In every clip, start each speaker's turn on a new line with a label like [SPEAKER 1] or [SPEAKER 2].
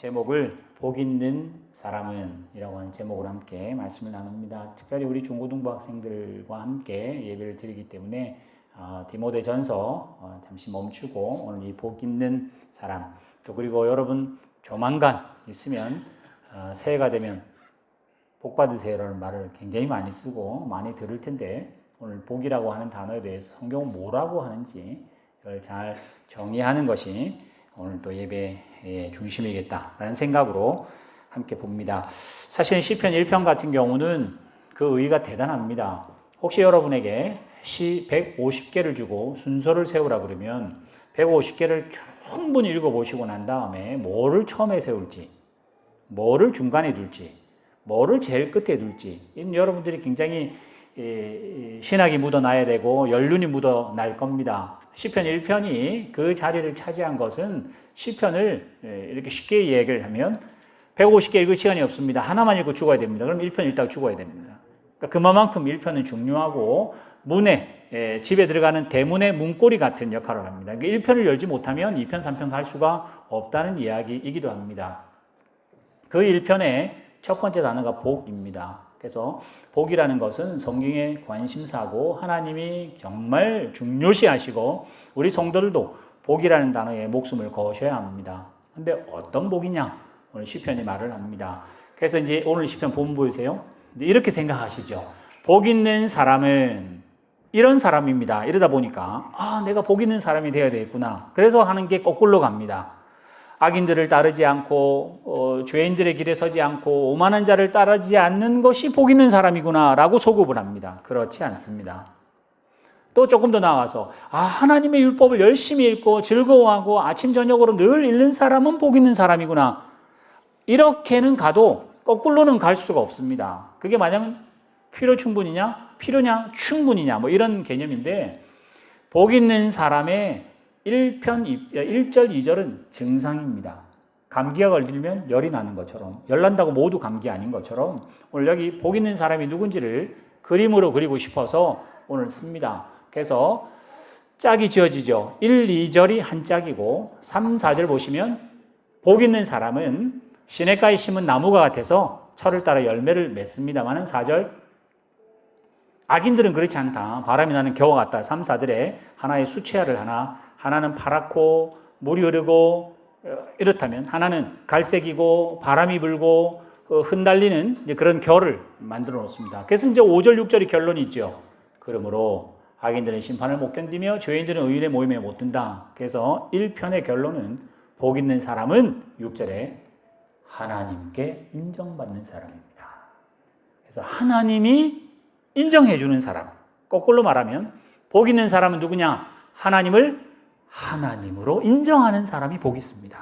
[SPEAKER 1] 제목을 복 있는 사람은 이라고 하는 제목으로 함께 말씀을 나눕니다. 특별히 우리 중고등부 학생들과 함께 예배를 드리기 때문에 디모데전서 잠시 멈추고 오늘 이 복 있는 사람, 또 그리고 여러분 조만간 있으면 새해가 되면 복 받으세요라는 말을 굉장히 많이 쓰고 많이 들을 텐데, 오늘 복이라고 하는 단어에 대해서 성경은 뭐라고 하는지 이걸 잘 정의하는 것이 오늘 또 예배의 중심이겠다라는 생각으로 함께 봅니다. 사실 시편 1편 같은 경우는 그 의의가 대단합니다. 혹시 여러분에게 시 150개를 주고 순서를 세우라 그러면 150개를 충분히 읽어보시고 난 다음에 뭐를 처음에 세울지, 뭐를 중간에 둘지, 뭐를 제일 끝에 둘지, 여러분들이 굉장히 신학이 묻어나야 되고 연륜이 묻어날 겁니다. 시편 1편이 그 자리를 차지한 것은, 시편을 이렇게 쉽게 얘기를 하면 150개 읽을 시간이 없습니다. 하나만 읽고 죽어야 됩니다. 그럼 1편 읽다가 죽어야 됩니다. 그러니까 그만큼 1편은 중요하고 문에, 집에 들어가는 대문의 문고리 같은 역할을 합니다. 그러니까 1편을 열지 못하면 2편, 3편 갈 수가 없다는 이야기이기도 합니다. 그 1편의 첫 번째 단어가 복입니다. 그래서 복이라는 것은 성경의 관심사고 하나님이 정말 중요시하시고 우리 성도들도 복이라는 단어에 목숨을 거셔야 합니다. 근데 어떤 복이냐? 오늘 시편이 말을 합니다. 그래서 이제 오늘 시편 본문 보이세요? 이렇게 생각하시죠. 복 있는 사람은 이런 사람입니다. 이러다 보니까 내가 복 있는 사람이 되어야 되겠구나. 그래서 하는 게 거꾸로 갑니다. 악인들을 따르지 않고 죄인들의 길에 서지 않고 오만한 자를 따르지 않는 것이 복 있는 사람이구나 라고 소급을 합니다. 그렇지 않습니다. 또 조금 더 나아가서 하나님의 율법을 열심히 읽고 즐거워하고 아침 저녁으로 늘 읽는 사람은 복 있는 사람이구나, 이렇게는 가도 거꾸로는 갈 수가 없습니다. 그게 뭐냐면 필요 충분이냐, 필요냐, 충분이냐, 뭐 이런 개념인데, 복 있는 사람의 1절, 2절은 증상입니다. 감기가 걸리면 열이 나는 것처럼, 열 난다고 모두 감기 아닌 것처럼 오늘 여기 복 있는 사람이 누군지를 그림으로 그리고 싶어서 오늘 씁니다. 그래서 짝이 지어지죠. 1, 2절이 한 짝이고 3, 4절 보시면 복 있는 사람은 시냇가에 심은 나무가 같아서 철을 따라 열매를 맺습니다만은 4절, 악인들은 그렇지 않다. 바람이 나는 겨와 같다. 3, 4절에 하나의 수채화를 하나는 파랗고 물이 흐르고 이렇다면 하나는 갈색이고 바람이 불고 흩날리는 그런 겨를 만들어 놓습니다. 그래서 이제 5절, 6절이 결론이 있죠. 그러므로 악인들은 심판을 못 견디며 죄인들은 의인의 모임에 못 든다. 그래서 1편의 결론은 복 있는 사람은 6절에 하나님께 인정받는 사람입니다. 그래서 하나님이 인정해 주는 사람, 거꾸로 말하면 복 있는 사람은 누구냐? 하나님을 하나님으로 인정하는 사람이 복 있습니다.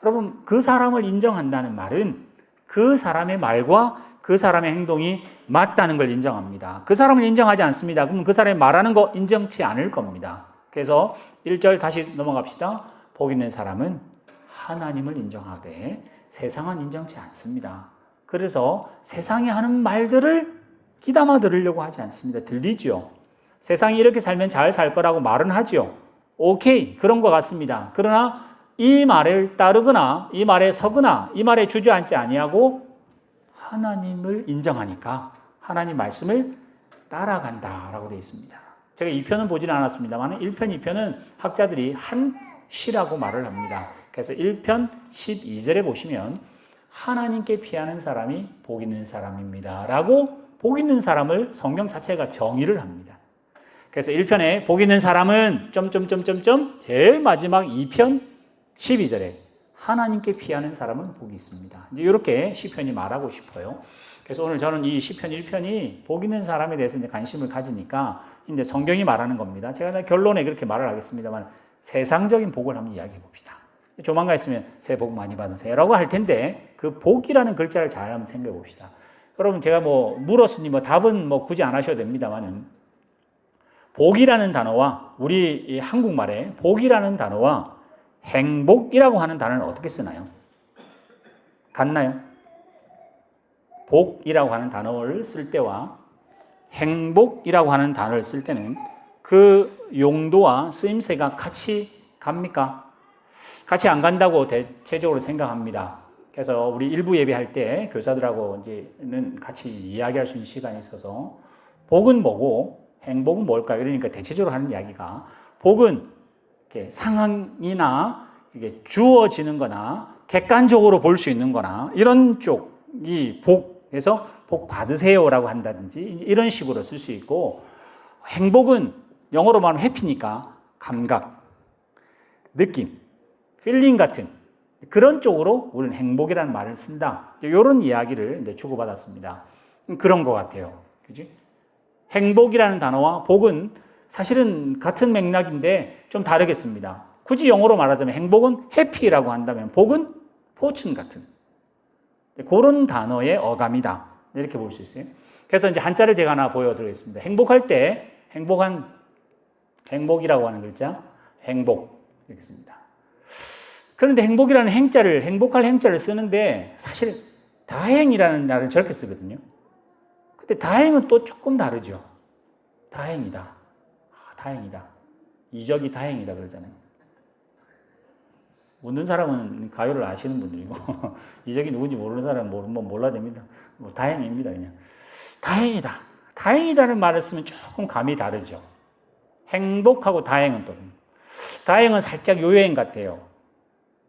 [SPEAKER 1] 여러분, 그 사람을 인정한다는 말은 그 사람의 말과 그 사람의 행동이 맞다는 걸 인정합니다. 그 사람을 인정하지 않습니다. 그러면 그 사람이 말하는 거 인정치 않을 겁니다. 그래서 1절 다시 넘어갑시다. 복 있는 사람은 하나님을 인정하되 세상은 인정치 않습니다. 그래서 세상이 하는 말들을 귀담아 들으려고 하지 않습니다. 들리죠. 세상이 이렇게 살면 잘 살 거라고 말은 하죠. 오케이, 그런 것 같습니다. 그러나 이 말을 따르거나 이 말에 서거나 이 말에 주저앉지 아니하고 하나님을 인정하니까 하나님 말씀을 따라간다라고 되어 있습니다. 제가 2편은 보지는 않았습니다만 1편, 2편은 학자들이 한 시라고 말을 합니다. 그래서 1편 12절에 보시면 하나님께 피하는 사람이 복 있는 사람입니다 라고 복 있는 사람을 성경 자체가 정의를 합니다. 그래서 1편에 복 있는 사람은 제일 마지막 2편 12절에 하나님께 피하는 사람은 복이 있습니다. 이제 이렇게 시편이 말하고 싶어요. 그래서 오늘 저는 이 시편 1편이 복 있는 사람에 대해서 이제 관심을 가지니까 이제 성경이 말하는 겁니다. 제가 결론에 그렇게 말을 하겠습니다만 세상적인 복을 한번 이야기해 봅시다. 조만간 있으면 새해 복 많이 받으세요라고 할 텐데 그 복이라는 글자를 잘 한번 생각해 봅시다. 여러분, 제가 물었으니 답은 굳이 안 하셔도 됩니다만은 복이라는 단어와 우리 한국말에 복이라는 단어와 행복이라고 하는 단어는 어떻게 쓰나요? 같나요? 복이라고 하는 단어를 쓸 때와 행복이라고 하는 단어를 쓸 때는 그 용도와 쓰임새가 같이 갑니까? 같이 안 간다고 대체적으로 생각합니다. 그래서 우리 일부 예배할 때 교사들하고 이제는 같이 이야기할 수 있는 시간이 있어서 복은 뭐고 행복은 뭘까? 그러니까 대체적으로 하는 이야기가 복은 이렇게 상황이나 이게 주어지는 거나 객관적으로 볼 수 있는 거나 이런 쪽이 복에서 복 받으세요라고 한다든지 이런 식으로 쓸 수 있고 행복은 영어로 말하면 해피니까 감각, 느낌, 필링 같은 그런 쪽으로 우리는 행복이라는 말을 쓴다. 이런 이야기를 주고받았습니다. 그런 것 같아요. 그지? 행복이라는 단어와 복은 사실은 같은 맥락인데 좀 다르겠습니다. 굳이 영어로 말하자면 행복은 해피라고 한다면 복은 포춘 같은 그런 단어의 어감이다. 이렇게 볼 수 있어요. 그래서 이제 한자를 제가 하나 보여드리겠습니다. 행복할 때 행복이라고 하는 글자 행복 이렇게 씁니다. 그런데 행복이라는 행복할 행자를 쓰는데 사실 다행이라는 말을 저렇게 쓰거든요. 근데 다행은 또 조금 다르죠. 다행이다. 다행이다. 이적이 다행이다 그러잖아요. 웃는 사람은 가요를 아시는 분들이고 이적이 누군지 모르는 사람은 몰라야 됩니다. 다행입니다 그냥. 다행이다. 다행이다는 말을 쓰면 조금 감이 다르죠. 행복하고 다행은 또 다행은 살짝 요행 같아요.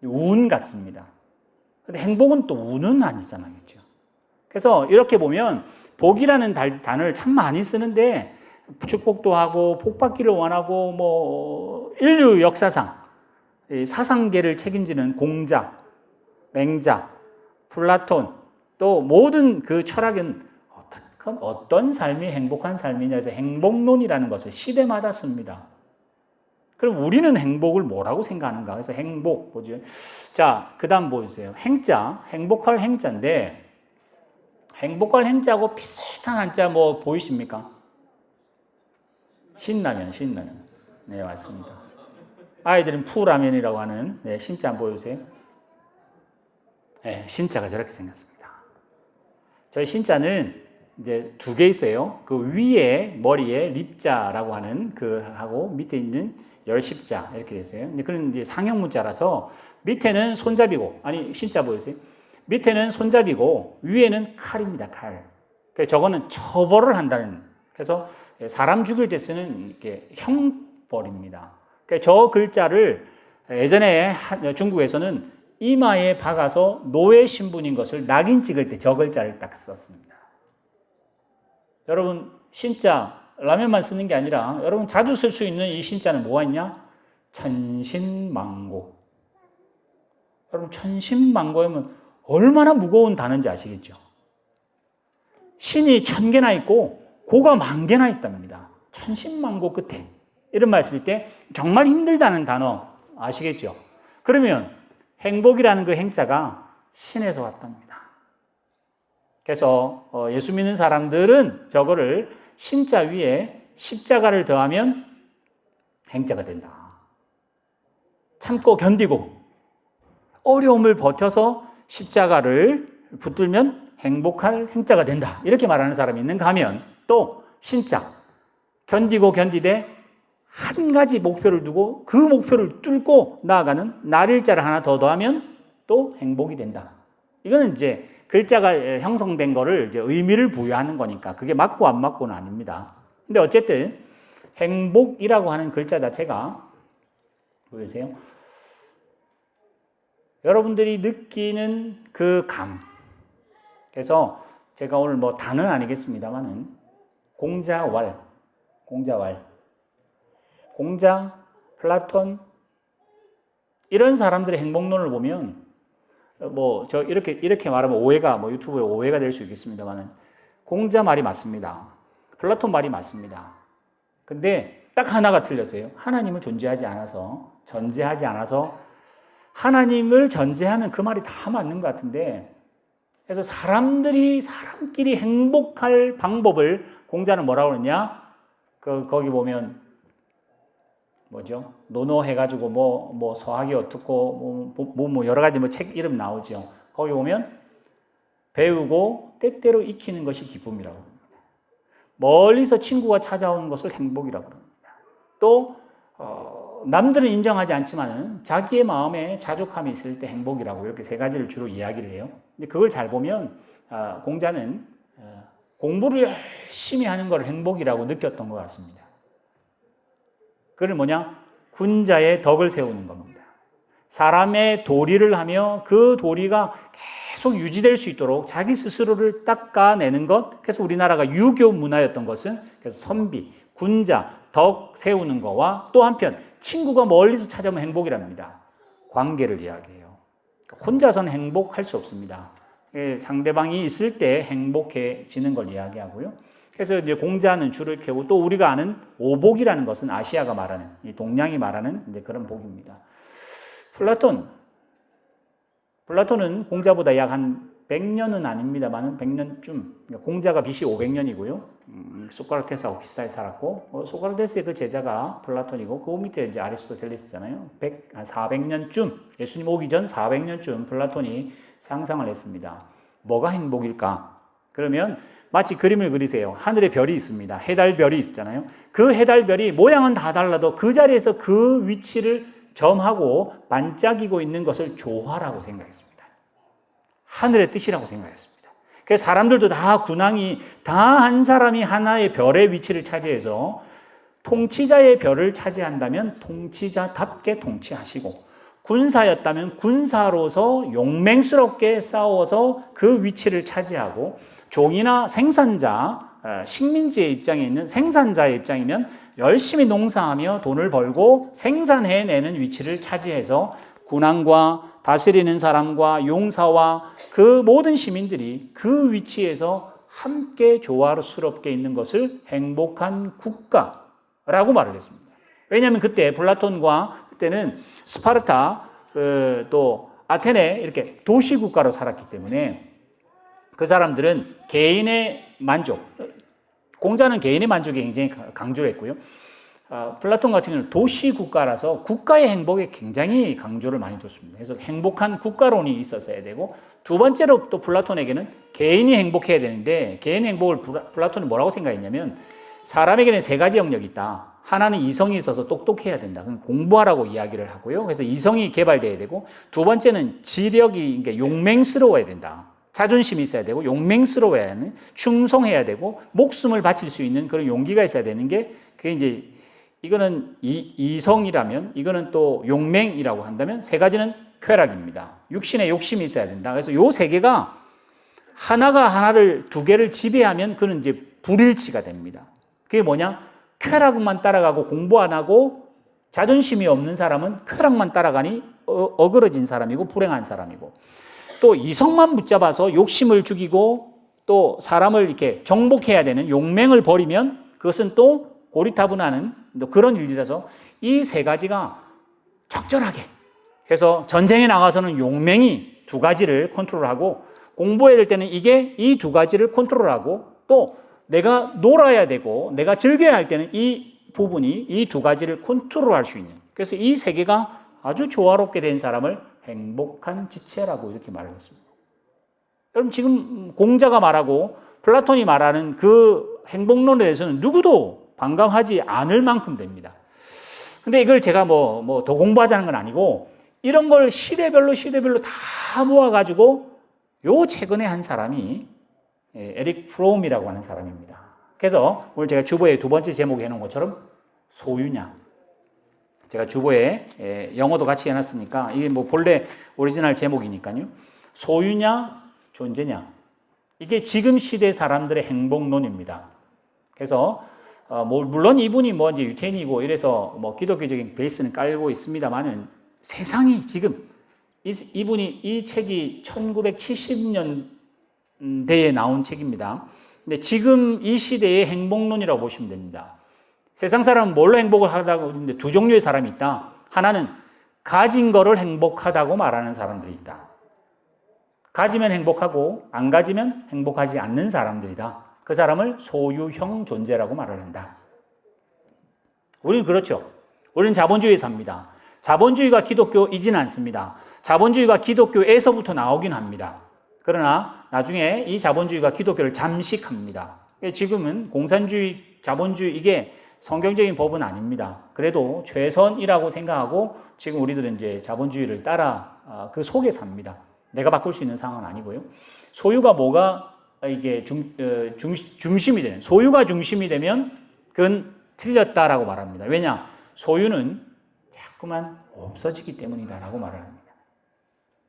[SPEAKER 1] 운 같습니다. 근데 행복은 또 운은 아니잖아요. 그렇죠? 그래서 이렇게 보면 복이라는 단어를 참 많이 쓰는데 축복도 하고 복받기를 원하고 뭐 인류 역사상 사상계를 책임지는 공자, 맹자, 플라톤 또 모든 그 철학은 어떤 삶이 행복한 삶이냐 해서 행복론이라는 것을 시대마다 씁니다. 그럼 우리는 행복을 뭐라고 생각하는가? 그래서 행복 보죠. 자, 그다음 보세요. 행자, 행복할 행자인데 행복할 행자하고 비슷한 한자 뭐 보이십니까? 신라면. 네, 맞습니다. 아이들은 푸라면이라고 하는 신자 한번 보여주세요. 네, 신자가 저렇게 생겼습니다. 저희 신자는 이제 두 개 있어요. 그 위에 머리에 립자라고 하는 그 하고 밑에 있는 열십자 이렇게 됐어요. 그런 이제 상형 문자라서 밑에는 손잡이고 신자 보이세요? 밑에는 손잡이고 위에는 칼입니다. 칼. 그래서 저거는 처벌을 한다는. 그래서 사람 죽일 때 쓰는 이렇게 형벌입니다. 그래서 저 글자를 예전에 중국에서는 이마에 박아서 노예 신분인 것을 낙인 찍을 때 저 글자를 딱 썼습니다. 여러분 신자 라면만 쓰는 게 아니라 여러분 자주 쓸 수 있는 이 신자는 뭐가 있냐? 천신만고. 여러분 천신만고하면 얼마나 무거운 단어인지 아시겠죠? 신이 1000개나 있고 고가 10,000개나 있답니다. 천신만고 끝에 이런 말 쓸 때 정말 힘들다는 단어 아시겠죠? 그러면 행복이라는 그 행자가 신에서 왔답니다. 그래서 예수 믿는 사람들은 저거를 신자 위에 십자가를 더하면 행자가 된다. 참고 견디고 어려움을 버텨서 십자가를 붙들면 행복할 행자가 된다. 이렇게 말하는 사람이 있는가 하면 또 신자 견디고 견디되 한 가지 목표를 두고 그 목표를 뚫고 나아가는 날일자를 하나 더 더하면 또 행복이 된다. 이거는 이제 글자가 형성된 거를 이제 의미를 부여하는 거니까 그게 맞고 안 맞고는 아닙니다. 근데 어쨌든 행복이라고 하는 글자 자체가 보이세요? 여러분들이 느끼는 그 감. 그래서 제가 오늘 뭐 단은 아니겠습니다만은 공자, 플라톤 이런 사람들의 행복론을 보면 뭐 저 이렇게 말하면 오해가 뭐 유튜브에 오해가 될 수 있겠습니다만은 공자 말이 맞습니다. 플라톤 말이 맞습니다. 근데 딱 하나가 틀렸어요. 하나님을 전제하지 않아서 하나님을 전제하면 그 말이 다 맞는 것 같은데 그래서 사람끼리 행복할 방법을 공자는 뭐라고 그러냐? 거기 보면 뭐죠? 논어해가지고 뭐 서학이 어떻고 뭐 여러 가지 뭐 책 이름 나오죠. 거기 보면 배우고 때때로 익히는 것이 기쁨이라고 합니다. 멀리서 친구가 찾아오는 것을 행복이라고 합니다. 또 남들은 인정하지 않지만 자기의 마음에 자족함이 있을 때 행복이라고 이렇게 세 가지를 주로 이야기를 해요. 근데 그걸 잘 보면 공자는 공부를 열심히 하는 걸 행복이라고 느꼈던 것 같습니다. 그걸 뭐냐? 군자의 덕을 세우는 겁니다. 사람의 도리를 하며 그 도리가 계속 유지될 수 있도록 자기 스스로를 닦아내는 것. 그래서 우리나라가 유교 문화였던 것은 그래서 선비, 군자, 덕 세우는 거와 또 한편 친구가 멀리서 찾아오면 행복이랍니다. 관계를 이야기해요. 혼자서는 행복할 수 없습니다. 상대방이 있을 때 행복해지는 걸 이야기하고요. 그래서 이제 공자는 줄을 켜고 또 우리가 아는 오복이라는 것은 아시아가 말하는 이 동양이 말하는 이제 그런 복입니다. 플라톤은 공자보다 약 한 100년은 아닙니다만 100년쯤 공자가 BC 500년이고요. 소크라테스하고 비슷하게 살았고 소크라테스의 그 제자가 플라톤이고 그 밑에 이제 아리스토텔레스잖아요. 400년쯤 예수님 오기 전 400년쯤 플라톤이 상상을 했습니다. 뭐가 행복일까? 그러면 마치 그림을 그리세요. 하늘에 별이 있습니다. 해달별이 있잖아요. 그 해달별이 모양은 다 달라도 그 자리에서 그 위치를 점하고 반짝이고 있는 것을 조화라고 생각했습니다. 하늘의 뜻이라고 생각했습니다. 그래서 사람들도 다 군왕이 다 한 사람이 하나의 별의 위치를 차지해서 통치자의 별을 차지한다면 통치자답게 통치하시고 군사였다면 군사로서 용맹스럽게 싸워서 그 위치를 차지하고 종이나 생산자, 식민지의 입장에 있는 생산자의 입장이면 열심히 농사하며 돈을 벌고 생산해내는 위치를 차지해서 군왕과 다스리는 사람과 용사와 그 모든 시민들이 그 위치에서 함께 조화스럽게 있는 것을 행복한 국가라고 말을 했습니다. 왜냐하면 그때 플라톤과 그때는 스파르타 또 아테네 이렇게 도시국가로 살았기 때문에 그 사람들은 개인의 만족, 공자는 개인의 만족에 굉장히 강조를 했고요. 플라톤 같은 경우는 도시국가라서 국가의 행복에 굉장히 강조를 많이 뒀습니다. 그래서 행복한 국가론이 있었어야 되고 두 번째로 또 플라톤에게는 개인이 행복해야 되는데 개인 행복을 플라톤은 뭐라고 생각했냐면 사람에게는 세 가지 영역이 있다. 하나는 이성이 있어서 똑똑해야 된다. 그럼 공부하라고 이야기를 하고요. 그래서 이성이 개발돼야 되고 두 번째는 지력이 그러니까 용맹스러워야 된다. 자존심이 있어야 되고 용맹스러워야 하는 충성해야 되고 목숨을 바칠 수 있는 그런 용기가 있어야 되는 게 그게 이제 이거는 이성이라면 이거는 또 용맹이라고 한다면 세 가지는 쾌락입니다. 육신에 욕심이 있어야 된다. 그래서 요 세 개가 하나가 하나를 두 개를 지배하면 그는 이제 불일치가 됩니다. 그게 뭐냐? 쾌락만 따라가고 공부 안 하고 자존심이 없는 사람은 쾌락만 따라가니 어그러진 사람이고 불행한 사람이고 또 이성만 붙잡아서 욕심을 죽이고 또 사람을 이렇게 정복해야 되는 용맹을 버리면 그것은 또 고리타분하는 그런 일이라서 이 세 가지가 적절하게 그래서 전쟁에 나가서는 용맹이 두 가지를 컨트롤하고 공부해야 될 때는 이게 이 두 가지를 컨트롤하고 또 내가 놀아야 되고 내가 즐겨야 할 때는 이 부분이 이 두 가지를 컨트롤할 수 있는 그래서 이 세 개가 아주 조화롭게 된 사람을 행복한 지체라고 이렇게 말을 했습니다. 여러분 지금 공자가 말하고 플라톤이 말하는 그 행복론에 대해서는 누구도 반감하지 않을 만큼 됩니다. 근데 이걸 제가 뭐 더 공부하자는 건 아니고 이런 걸 시대별로 다 모아가지고 요 최근에 한 사람이 에릭 프롬이라고 하는 사람입니다. 그래서 오늘 제가 주보에 두 번째 제목에 해놓은 것처럼 소유냐. 제가 주보에 영어도 같이 해놨으니까 이게 뭐 본래 오리지널 제목이니까요. 소유냐, 존재냐. 이게 지금 시대 사람들의 행복론입니다. 그래서 물론 이분이 뭐 이제 유태인이고 이래서 뭐 기독교적인 베이스는 깔고 있습니다만은 세상이 지금 이분이 이 책이 1970년대에 나온 책입니다. 근데 지금 이 시대의 행복론이라고 보시면 됩니다. 세상 사람은 뭘로 행복을 하다고 하는데 두 종류의 사람이 있다. 하나는 가진 거를 행복하다고 말하는 사람들이 있다. 가지면 행복하고 안 가지면 행복하지 않는 사람들이다. 그 사람을 소유형 존재라고 말을 한다. 우리는 그렇죠. 우리는 자본주의에 삽니다. 자본주의가 기독교이진 않습니다. 자본주의가 기독교에서부터 나오긴 합니다. 그러나 나중에 이 자본주의가 기독교를 잠식합니다. 지금은 공산주의, 자본주의 이게 성경적인 법은 아닙니다. 그래도 최선이라고 생각하고 지금 우리들은 이제 자본주의를 따라 그 속에 삽니다. 내가 바꿀 수 있는 상황은 아니고요. 소유가 뭐가 이게 중심이 되는, 소유가 중심이 되면 그건 틀렸다라고 말합니다. 왜냐? 소유는 자꾸만 없어지기 때문이다라고 말을 합니다.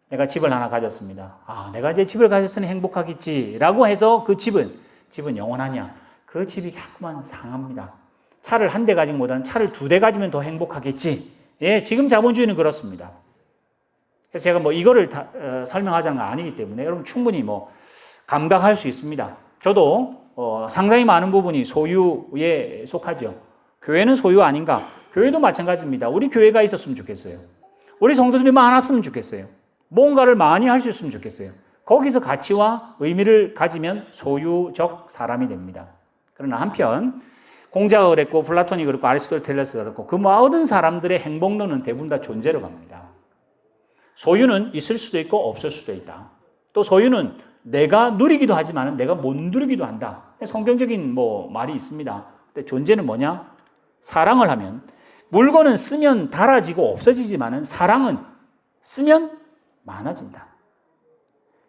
[SPEAKER 1] 내가 집을 하나 가졌습니다. 내가 이제 집을 가졌으니 행복하겠지라고 해서 그 집은 영원하냐? 그 집이 자꾸만 상합니다. 차를 한 대 가진 것보다는 차를 2대 가지면 더 행복하겠지. 예, 지금 자본주의는 그렇습니다. 그래서 제가 뭐 이거를 설명하자는 건 아니기 때문에 여러분 충분히 뭐 감각할 수 있습니다. 저도 상당히 많은 부분이 소유에 속하죠. 교회는 소유 아닌가? 교회도 마찬가지입니다. 우리 교회가 있었으면 좋겠어요. 우리 성도들이 많았으면 좋겠어요. 뭔가를 많이 할 수 있으면 좋겠어요. 거기서 가치와 의미를 가지면 소유적 사람이 됩니다. 그러나 한편 공자가 그랬고 플라톤이 그랬고 아리스토텔레스가 그랬고 그 모든 사람들의 행복론은 대부분 다 존재로 갑니다. 소유는 있을 수도 있고 없을 수도 있다. 또 소유는 내가 누리기도 하지만 내가 못 누리기도 한다. 성경적인 말이 있습니다. 근데 존재는 뭐냐? 사랑을 하면 물건은 쓰면 닳아지고 없어지지만 사랑은 쓰면 많아진다.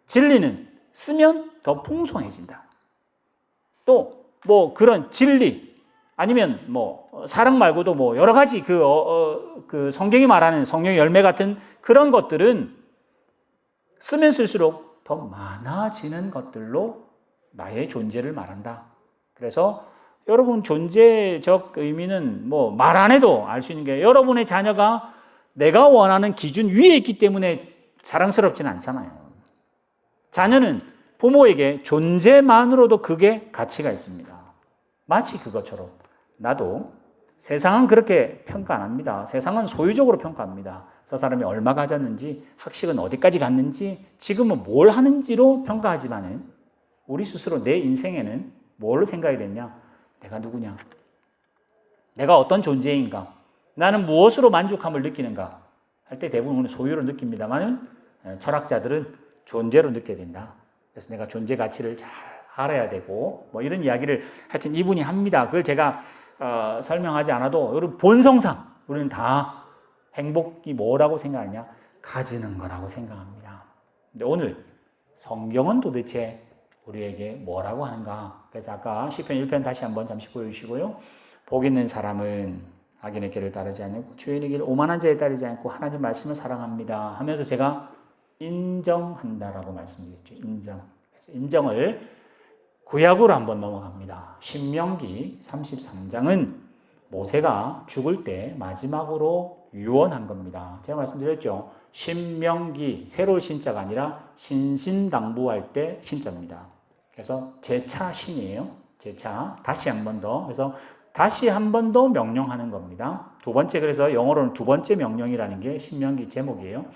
[SPEAKER 1] 진리는 쓰면 더 풍성해진다. 또 그런 진리 아니면 사랑 말고도 여러 가지 그 성경이 말하는 성령의 열매 같은 그런 것들은 쓰면 쓸수록 더 많아지는 것들로 나의 존재를 말한다. 그래서 여러분 존재적 의미는 말 안 해도 알 수 있는 게 여러분의 자녀가 내가 원하는 기준 위에 있기 때문에 자랑스럽지는 않잖아요. 자녀는 부모에게 존재만으로도 그게 가치가 있습니다. 마치 그것처럼 나도 세상은 그렇게 평가 안 합니다. 세상은 소유적으로 평가합니다. 저 사람이 얼마 가졌는지, 학식은 어디까지 갔는지, 지금은 뭘 하는지로 평가하지만은 우리 스스로 내 인생에는 뭘 생각이 됐냐? 내가 누구냐? 내가 어떤 존재인가? 나는 무엇으로 만족함을 느끼는가? 할 때 대부분 소유로 느낍니다만은 철학자들은 존재로 느껴야 된다. 그래서 내가 존재 가치를 잘 알아야 되고 이런 이야기를 하여튼 이분이 합니다. 그걸 제가 설명하지 않아도 여러분 본성상 우리는 다 행복이 뭐라고 생각하냐? 가지는 거라고 생각합니다. 근데 오늘 성경은 도대체 우리에게 뭐라고 하는가? 그래서 아까 시편 1편 다시 한번 잠시 보여주시고요. 복 있는 사람은 악인의 길을 따르지 않고 주인의 길을 오만한 자에 따르지 않고 하나님 말씀을 사랑합니다 하면서 제가 인정한다라고 말씀드렸죠. 그래서 인정을 구약으로 한번 넘어갑니다. 신명기 33장은 모세가 죽을 때 마지막으로 유언한 겁니다. 제가 말씀드렸죠. 신명기 새로운 신자가 아니라 신신당부할 때 신자입니다. 그래서 제차 신이에요. 제차 다시 한 번 더. 그래서 다시 한 번 더 명령하는 겁니다. 두 번째, 그래서 영어로는 두 번째 명령이라는 게 신명기 제목이에요.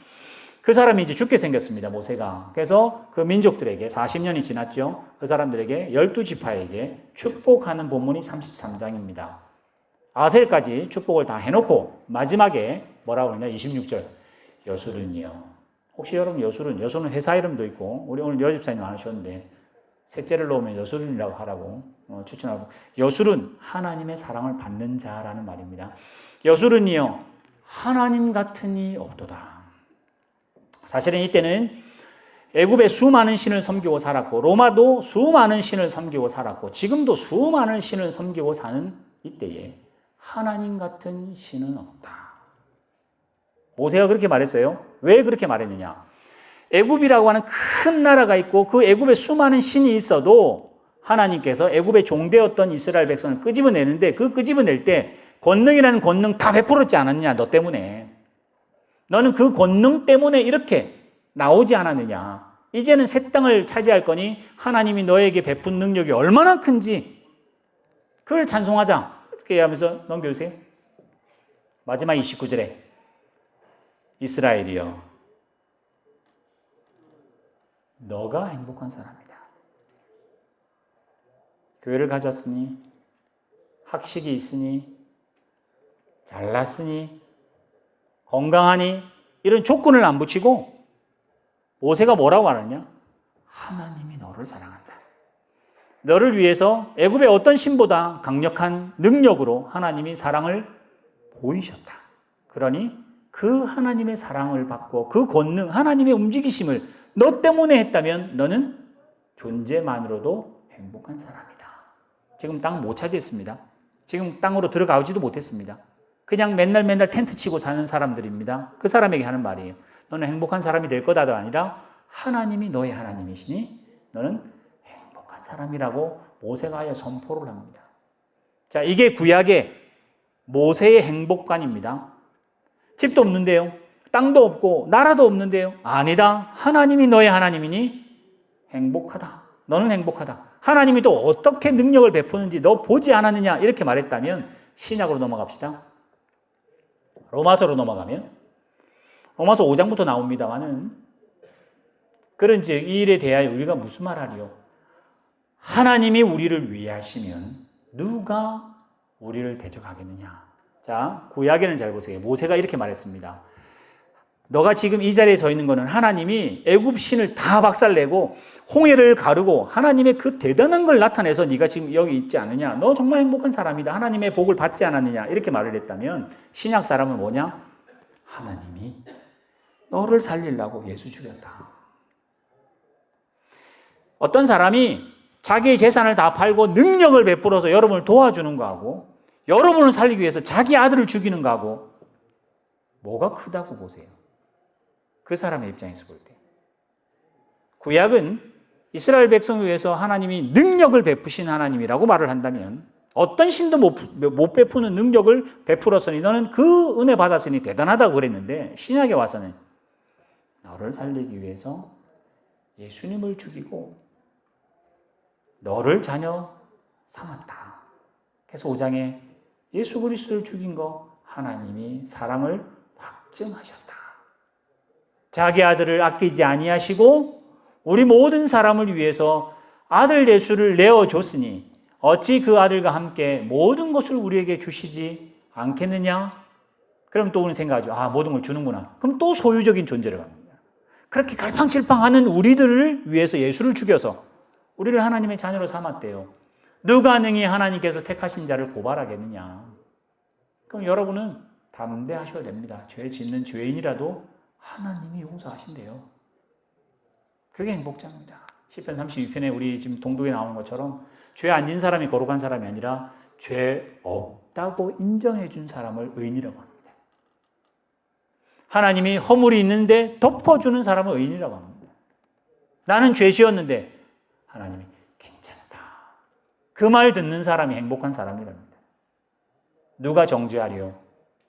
[SPEAKER 1] 그 사람이 이제 죽게 생겼습니다, 모세가. 그래서 그 민족들에게 40년이 지났죠. 그 사람들에게 12지파에게 축복하는 본문이 33장입니다. 아셀까지 축복을 다 해놓고 마지막에 뭐라고 하냐? 26절. 여술은요. 혹시 여러분 여술은 회사 이름도 있고 우리 오늘 여집사님 안 하셨는데 셋째를 놓으면 여술은이라고 하라고 추천하고, 여술은 하나님의 사랑을 받는 자라는 말입니다. 여술은요 하나님 같은 이 없도다. 사실은 이때는 애굽에 수많은 신을 섬기고 살았고 로마도 수많은 신을 섬기고 살았고 지금도 수많은 신을 섬기고 사는 이때에 하나님 같은 신은 없다. 모세가 그렇게 말했어요. 왜 그렇게 말했느냐? 애굽이라고 하는 큰 나라가 있고 그 애굽에 수많은 신이 있어도 하나님께서 애굽에 종되었던 이스라엘 백성을 끄집어내는데 그 끄집어낼 때 권능이라는 권능 다 베풀었지 않았느냐? 너 때문에. 너는 그 권능 때문에 이렇게 나오지 않았느냐? 이제는 새 땅을 차지할 거니 하나님이 너에게 베푼 능력이 얼마나 큰지 그걸 찬송하자. 이렇게 하면서 넘겨주세요. 마지막 29절에 이스라엘이여 너가 행복한 사람이다. 교회를 가졌으니 학식이 있으니 잘났으니 건강하니 이런 조건을 안 붙이고 모세가 뭐라고 하느냐? 하나님이 너를 사랑한다. 너를 위해서 애굽의 어떤 신보다 강력한 능력으로 하나님이 사랑을 보이셨다. 그러니 그 하나님의 사랑을 받고 그 권능, 하나님의 움직이심을 너 때문에 했다면 너는 존재만으로도 행복한 사람이다. 지금 땅 못 차지했습니다. 지금 땅으로 들어가지도 못했습니다. 그냥 맨날 텐트 치고 사는 사람들입니다. 그 사람에게 하는 말이에요. 너는 행복한 사람이 될 거다가 아니라 하나님이 너의 하나님이시니 너는 행복한 사람이라고 모세가 하여 선포를 합니다. 자, 이게 구약의 모세의 행복관입니다. 집도 없는데요. 땅도 없고 나라도 없는데요. 아니다. 하나님이 너의 하나님이니 행복하다. 너는 행복하다. 하나님이 또 어떻게 능력을 베푸는지 너 보지 않았느냐 이렇게 말했다면 신약으로 넘어갑시다. 로마서로 넘어가면 로마서 5장부터 나옵니다만은 그런즉 이 일에 대하여 우리가 무슨 말하리요? 하나님이 우리를 위하시면 누가 우리를 대적하겠느냐? 자, 구약에는 잘 보세요. 모세가 이렇게 말했습니다. 너가 지금 이 자리에 서 있는 것은 하나님이 애굽 신을 다 박살내고 홍해를 가르고 하나님의 그 대단한 걸 나타내서 네가 지금 여기 있지 않느냐? 너 정말 행복한 사람이다. 하나님의 복을 받지 않았느냐? 이렇게 말을 했다면 신약 사람은 뭐냐? 하나님이 너를 살리려고 예수 죽였다. 어떤 사람이 자기의 재산을 다 팔고 능력을 베풀어서 여러분을 도와주는 거하고 여러분을 살리기 위해서 자기 아들을 죽이는 거하고 뭐가 크다고 보세요? 그 사람의 입장에서 볼 때. 구약은 이스라엘 백성을 위해서 하나님이 능력을 베푸신 하나님이라고 말을 한다면 어떤 신도 못 베푸는 능력을 베풀었으니 너는 그 은혜 받았으니 대단하다고 그랬는데 신약에 와서는 너를 살리기 위해서 예수님을 죽이고 너를 자녀 삼았다. 그래서 5장에 예수 그리스도를 죽인 거 하나님이 사랑을 확증하셨다. 자기 아들을 아끼지 아니하시고 우리 모든 사람을 위해서 아들 예수를 내어줬으니 어찌 그 아들과 함께 모든 것을 우리에게 주시지 않겠느냐? 그럼 또 우리는 생각하죠. 아, 모든 걸 주는구나. 그럼 또 소유적인 존재를 갑니다. 그렇게 갈팡질팡하는 우리들을 위해서 예수를 죽여서 우리를 하나님의 자녀로 삼았대요. 누가 능히 하나님께서 택하신 자를 고발하겠느냐? 그럼 여러분은 담대하셔야 됩니다. 죄 짓는 죄인이라도 하나님이 용서하신대요. 그게 행복자입니다. 시편 32편에 우리 지금 동독에 나오는 것처럼 죄 안 진 사람이 거룩한 사람이 아니라 죄 없다고 인정해 준 사람을 의인이라고 합니다. 하나님이 허물이 있는데 덮어주는 사람을 의인이라고 합니다. 나는 죄 지었는데 하나님이 괜찮다. 그 말 듣는 사람이 행복한 사람이랍니다. 누가 정죄하리요?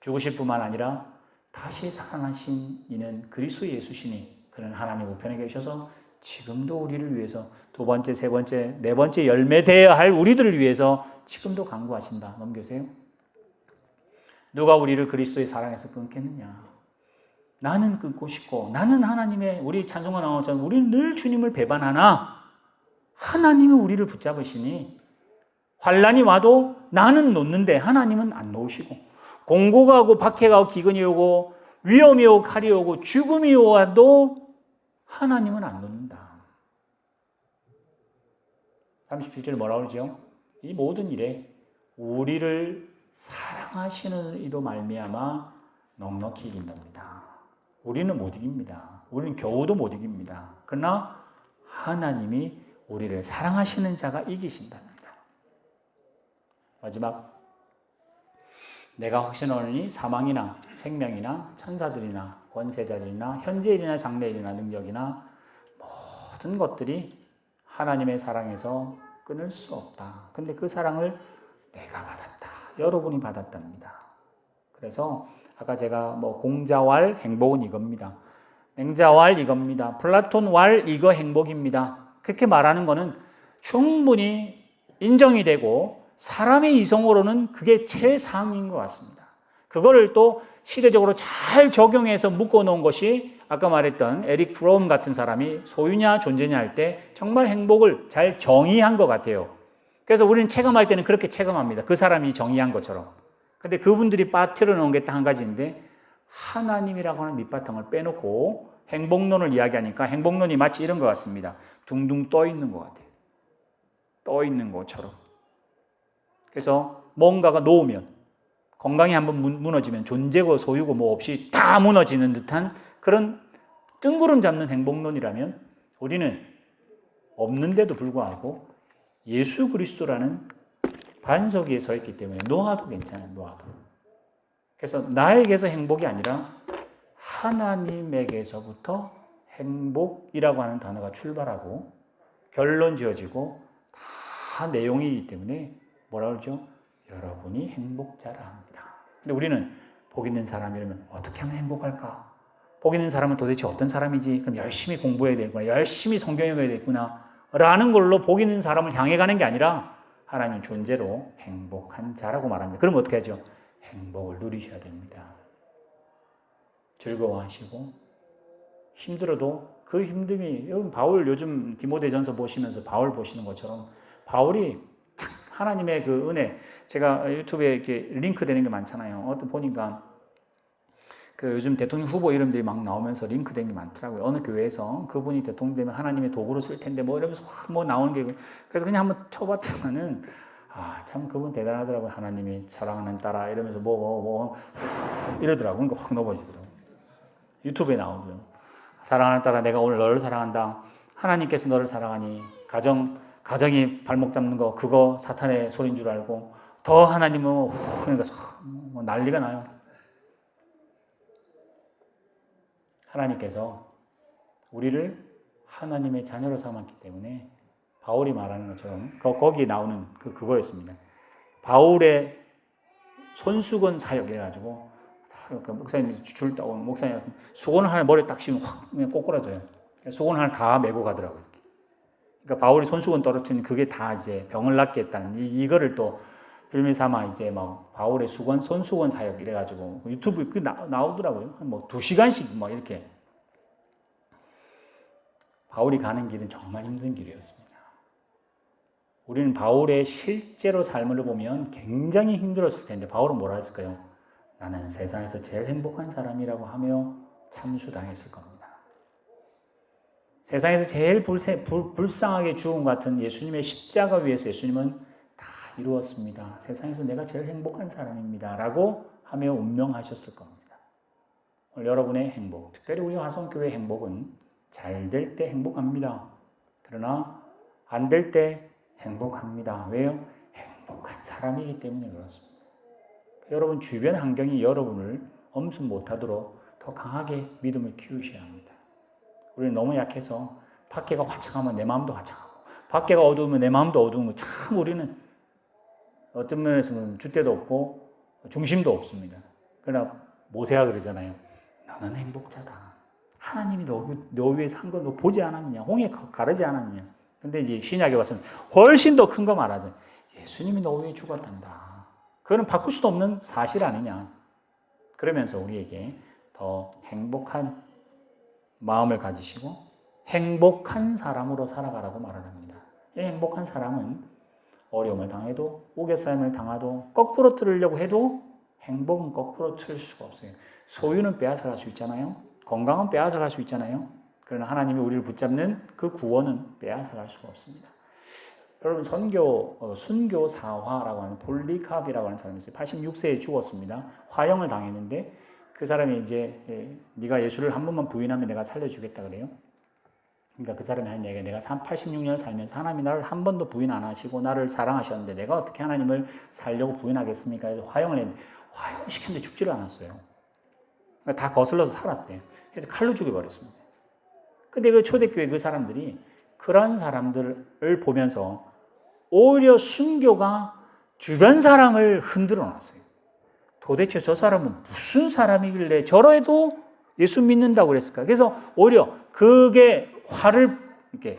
[SPEAKER 1] 죽으실 뿐만 아니라 다시 살아나신 이는 그리스도 예수시니 그는 하나님 우편에 계셔서 지금도 우리를 위해서 두 번째, 세 번째, 네 번째 열매되어야 할 우리들을 위해서 지금도 간구하신다. 넘겨세요. 누가 우리를 그리스도의 사랑에서 끊겠느냐? 나는 끊고 싶고 나는 하나님의 우리 찬송가 나온 것처럼 우리는 늘 주님을 배반하나 하나님이 우리를 붙잡으시니 환난이 와도 나는 놓는데 하나님은 안 놓으시고 공고가 오고 박해가 오고 기근이 오고 위험이 오고 칼이 오고 죽음이 와도 하나님은 안 놓는다. 37절에 뭐라고 그러죠? 이 모든 일에 우리를 사랑하시는 이로 말미암아 넉넉히 이긴답니다. 우리는 못 이깁니다. 우리는 겨우도 못 이깁니다. 그러나 하나님이 우리를 사랑하시는 자가 이기신답니다. 마지막, 내가 확신하노니 사망이나 생명이나 천사들이나 권세자들이나 현재일이나 장래일이나 능력이나 모든 것들이 하나님의 사랑에서 끊을 수 없다. 근데 그 사랑을 내가 받았다. 여러분이 받았답니다. 그래서 아까 제가 공자왈 행복은 이겁니다. 맹자왈 이겁니다. 플라톤왈 이거 행복입니다. 그렇게 말하는 거는 충분히 인정이 되고 사람의 이성으로는 그게 최상인 것 같습니다. 그거를 또 시대적으로 잘 적용해서 묶어놓은 것이 아까 말했던 에릭 프롬 같은 사람이 소유냐 존재냐 할 때 정말 행복을 잘 정의한 것 같아요. 그래서 우리는 체감할 때는 그렇게 체감합니다. 그 사람이 정의한 것처럼. 근데 그분들이 빠뜨려 놓은 게 딱 한 가지인데 하나님이라고 하는 밑바탕을 빼놓고 행복론을 이야기하니까 행복론이 마치 이런 것 같습니다. 둥둥 떠 있는 것 같아요. 떠 있는 것처럼. 그래서 뭔가가 놓으면, 건강이 한번 무너지면 존재고 소유고 뭐 없이 다 무너지는 듯한 그런 뜬구름 잡는 행복론이라면 우리는 없는데도 불구하고 예수 그리스도라는 반석 위에 서 있기 때문에 놓아도 괜찮아요. 놓아도. 그래서 나에게서 행복이 아니라 하나님에게서부터 행복이라고 하는 단어가 출발하고 결론 지어지고 다 내용이기 때문에 뭐라 그러죠? 여러분이 행복자라 합니다. 근데 우리는 복 있는 사람이라면 어떻게 하면 행복할까? 복 있는 사람은 도대체 어떤 사람이지? 그럼 열심히 공부해야 되겠구나. 열심히 성경 읽어야 되겠구나. 라는 걸로 복 있는 사람을 향해 가는 게 아니라 하나님 존재로 행복한 자라고 말합니다. 그럼 어떻게 하죠? 행복을 누리셔야 됩니다. 즐거워하시고 힘들어도 그 힘듦이, 여러분 바울 요즘 디모데전서 보시면서 바울 보시는 것처럼 바울이 하나님의 그 은혜, 제가 유튜브에 이렇게 링크 되는 게 많잖아요. 어떤 보니까 그 요즘 대통령 후보 이름들이 막 나오면서 링크 된 게 많더라고요. 어느 교회에서 그분이 대통령 되면 하나님의 도구로 쓸 텐데 뭐 이러면서 뭐 나오는 게, 그래서 그냥 한번 쳐봤더니만은 참 그분 대단하더라고요. 하나님이 사랑하는 딸아 이러면서 이러더라고요. 그러니까 확 넘어지더라고요. 유튜브에 나오고요. 사랑하는 딸아 내가 오늘 너를 사랑한다. 하나님께서 너를 사랑하니 가정이 발목 잡는 거 그거 사탄의 소리인 줄 알고 더 하나님은 그러니까 뭐 난리가 나요. 하나님께서 우리를 하나님의 자녀로 삼았기 때문에 바울이 말하는 것처럼 거기에 나오는 그거였습니다. 바울의 손수건 사역 해가지고 목사님이 줄 따고 목사님 수건을 하나 머리에 딱 씌우면 확 그냥 꼬꾸라져요. 수건 하나 다 메고 가더라고요. 그러니까 바울이 손수건 떨어뜨리는 그게 다 이제 병을 낫게 했다는 이거를 또 빌미 삼아 이제 막 바울의 손수건 사역 이래가지고 유튜브 그 나오더라고요. 한 뭐 2시간씩 막 이렇게. 바울이 가는 길은 정말 힘든 길이었습니다. 우리는 바울의 실제로 삶을 보면 굉장히 힘들었을 텐데 바울은 뭐라 했을까요? 나는 세상에서 제일 행복한 사람이라고 하며 참수당했을 겁니다. 세상에서 제일 불쌍하게 죽은 것 같은 예수님의 십자가 위에서 예수님은 다 이루었습니다. 세상에서 내가 제일 행복한 사람입니다. 라고 하며 운명하셨을 겁니다. 오늘 여러분의 행복, 특별히 우리 화성교회의 행복은 잘 될 때 행복합니다. 그러나 안 될 때 행복합니다. 왜요? 행복한 사람이기 때문에 그렇습니다. 여러분 주변 환경이 여러분을 엄습 못하도록 더 강하게 믿음을 키우셔야 합니다. 우리는 너무 약해서 밖에가 화창하면 내 마음도 화창하고 밖에가 어두우면 내 마음도 어두운 거 참 우리는 어떤 면에서는 줏대도 없고 중심도 없습니다. 그러나 모세가 그러잖아요. 너는 행복자다. 하나님이 너 위에서 한 거 너 보지 않았느냐? 홍해 가르지 않았느냐? 근데 이제 신약에 와서는 훨씬 더 큰 거 말하죠. 예수님이 너 위에 죽었단다. 그거는 바꿀 수도 없는 사실 아니냐. 그러면서 우리에게 더 행복한 마음을 가지시고 행복한 사람으로 살아가라고 말을 합니다. 이 행복한 사람은 어려움을 당해도 우겨싸임을 당해도 거꾸로 틀으려고 해도 행복은 거꾸로 틀 수가 없어요. 소유는 빼앗아갈 수 있잖아요. 건강은 빼앗아갈 수 있잖아요. 그러나 하나님이 우리를 붙잡는 그 구원은 빼앗아갈 수가 없습니다. 여러분 순교사화라고 하는 폴리캅이라고 하는 사람이 있어요. 86세에 죽었습니다. 화형을 당했는데 그 사람이 이제 네가 예수를 한 번만 부인하면 내가 살려주겠다 그래요. 그러니까 그 사람이 한 얘기가 내가 86년을 살면서 하나님이 나를 한 번도 부인 안 하시고 나를 사랑하셨는데 내가 어떻게 하나님을 살려고 부인하겠습니까? 그래서 화형을 했는데 화형을 시켰는데 죽지를 않았어요. 그러니까 다 거슬러서 살았어요. 그래서 칼로 죽여버렸습니다. 근데 그 초대교회 그 사람들이 그런 사람들을 보면서 오히려 순교가 주변 사람을 흔들어 놨어요. 도대체 저 사람은 무슨 사람이길래 저래도 예수 믿는다고 그랬을까? 그래서 오히려 그게 화를 이렇게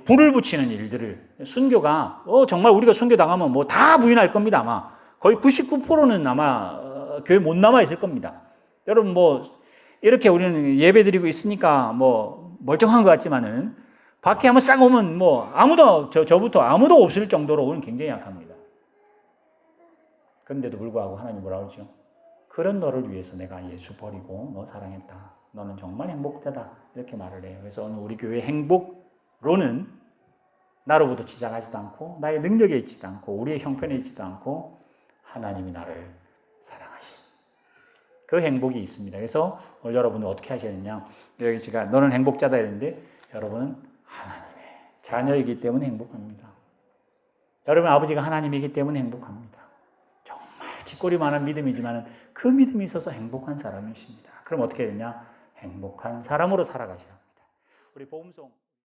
[SPEAKER 1] 불을 붙이는 일들을 순교가 정말 우리가 순교 당하면 뭐 다 부인할 겁니다. 아마 거의 99%는 아마 교회 못 남아 있을 겁니다. 여러분 뭐 이렇게 우리는 예배 드리고 있으니까 뭐 멀쩡한 것 같지만은 밖에 한번 싹 오면 뭐 아무도 저부터 아무도 없을 정도로 우리는 굉장히 약합니다. 그런데도 불구하고 하나님 뭐라 그러죠? 그런 너를 위해서 내가 예수 버리고 너 사랑했다. 너는 정말 행복자다. 이렇게 말을 해요. 그래서 오늘 우리 교회 행복론은 나로부터 시작하지도 않고 나의 능력에 있지도 않고 우리의 형편에 있지도 않고 하나님이 나를 사랑하신 그 행복이 있습니다. 그래서 오늘 여러분은 어떻게 하셔야 되냐? 여기 제가 너는 행복자다 이랬는데 여러분은 하나님의 자녀이기 때문에 행복합니다. 여러분 아버지가 하나님이기 때문에 행복합니다. 정말 쥐꼬리만한 믿음이지만 그 믿음이 있어서 행복한 사람이십니다. 그럼 어떻게 해야 되냐? 행복한 사람으로 살아가셔야 합니다. 우리 복음송